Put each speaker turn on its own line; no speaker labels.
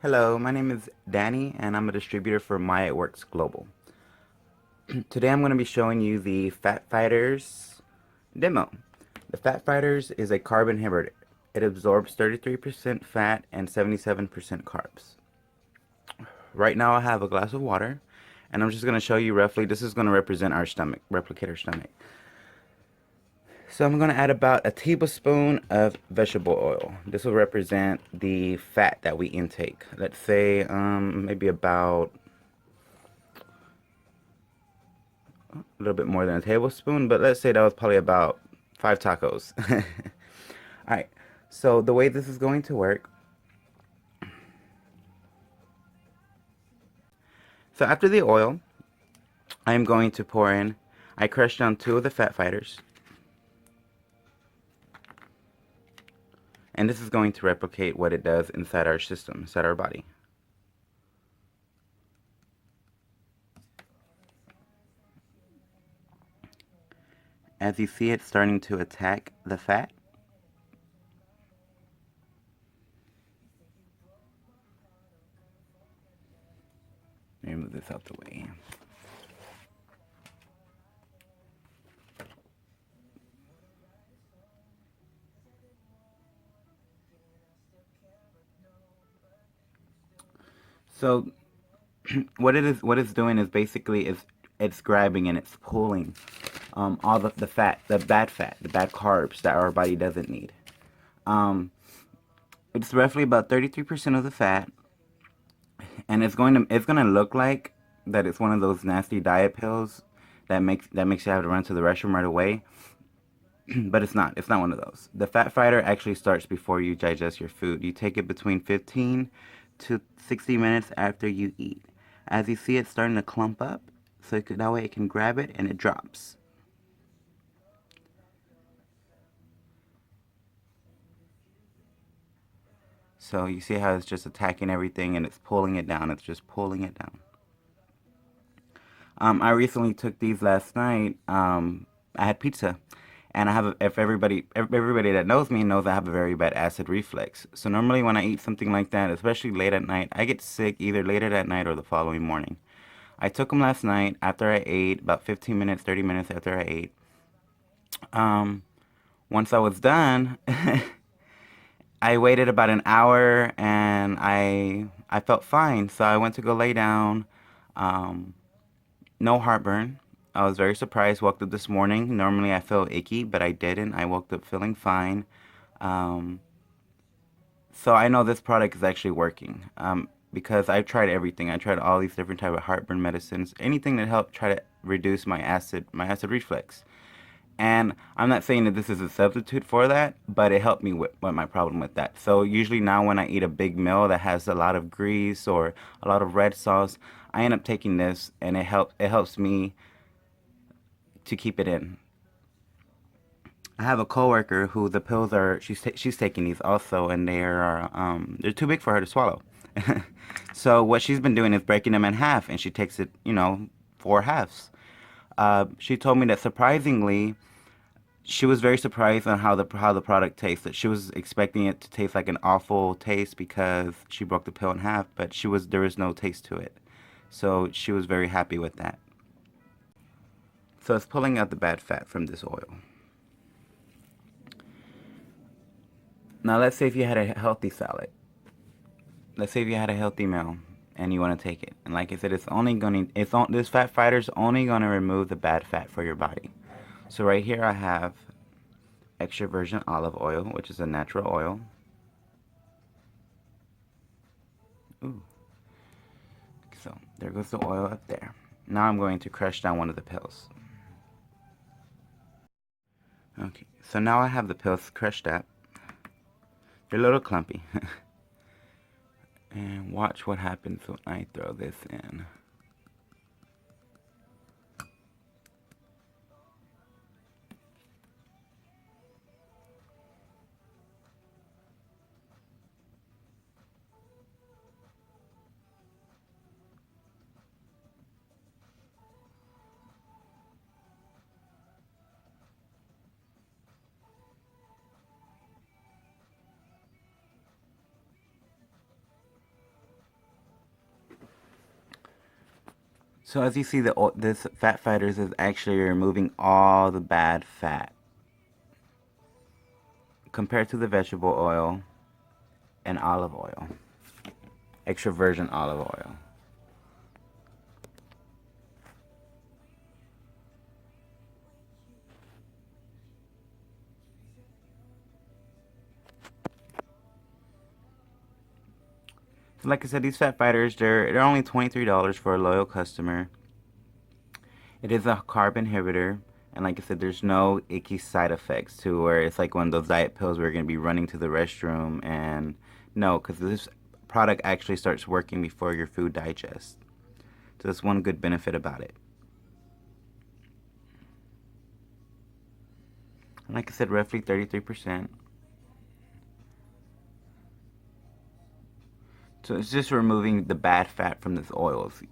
Hello, my name is Danny and I'm a distributor for MyItWorks Global. Today I'm going to be showing you the Fat Fighters demo. The Fat Fighters is a carb inhibitor. It absorbs 33% fat and 77% carbs. Right now I have a glass of water and I'm just going to show you roughly, this is going to represent our stomach, replicate our stomach. So I'm going to add about a tablespoon of vegetable oil. This will represent the fat that we intake. Let's say maybe about a little bit more than a tablespoon, but let's say that was probably about 5 tacos. Alright, so the way this is going to work. So after the oil, I'm going to pour in, I crushed down 2 of the Fat Fighters. And this is going to replicate what it does inside our system, inside our body. As you see, it's starting to attack the fat. Let me move this out the way. So what it's doing is basically it's grabbing and it's pulling all the fat, the bad carbs that our body doesn't need. It's roughly about 33% of the fat, and it's going to look like that it's one of those nasty diet pills that makes you have to run to the restroom right away. But it's not. It's not one of those. The Fat Fighter actually starts before you digest your food. You take it between 15 to 60 minutes after you eat. As you see, it's starting to clump up, so that way it can grab it and it drops. So you see how it's just attacking everything and it's pulling it down. It's just pulling it down. I recently took these last night. I had pizza, and I have if everybody that knows me knows I have a very bad acid reflux. So normally when I eat something like that, especially late at night, I get sick either later that night or the following morning. I took them last night after I ate, about 15 minutes, 30 minutes after I ate. Once I was done, I waited about an hour and I felt fine. So I went to go lay down. No heartburn. I was very surprised. Woke up this morning. Normally I feel icky, but I didn't. I woke up feeling fine. Um, so I know this product is actually working because I've tried everything. I tried all these different type of heartburn medicines, anything that helped try to reduce my acid reflux. And I'm not saying that this is a substitute for that, but it helped me with my problem with that. So usually now when I eat a big meal that has a lot of grease or a lot of red sauce, I end up taking this, and it helps me to keep it in. I have a coworker who the pills are she's taking these also, and they're too big for her to swallow. So what she's been doing is breaking them in half, and she takes it, 4 halves. She told me that surprisingly, she was very surprised on how the product tasted. She was expecting it to taste like an awful taste because she broke the pill in half, but there was no taste to it. So she was very happy with that. So it's pulling out the bad fat from this oil. Now let's say if you had a healthy salad. Let's say if you had a healthy meal and you want to take it. And like I said, this Fat Fighter is only going to remove the bad fat for your body. So right here I have extra virgin olive oil, which is a natural oil. Ooh. So there goes the oil up there. Now I'm going to crush down one of the pills. Okay, so now I have the pills crushed up. They're a little clumpy. And watch what happens when I throw this in. So as you see, this Fat Fighters is actually removing all the bad fat compared to the vegetable oil and olive oil, extra virgin olive oil. So like I said, these Fat Fighters, they're only $23 for a loyal customer. It is a carb inhibitor, and like I said, there's no icky side effects to where it's like one of those diet pills where you're going to be running to the restroom. And no, because this product actually starts working before your food digests. So that's one good benefit about it. And like I said, roughly 33%. So it's just removing the bad fat from this oils.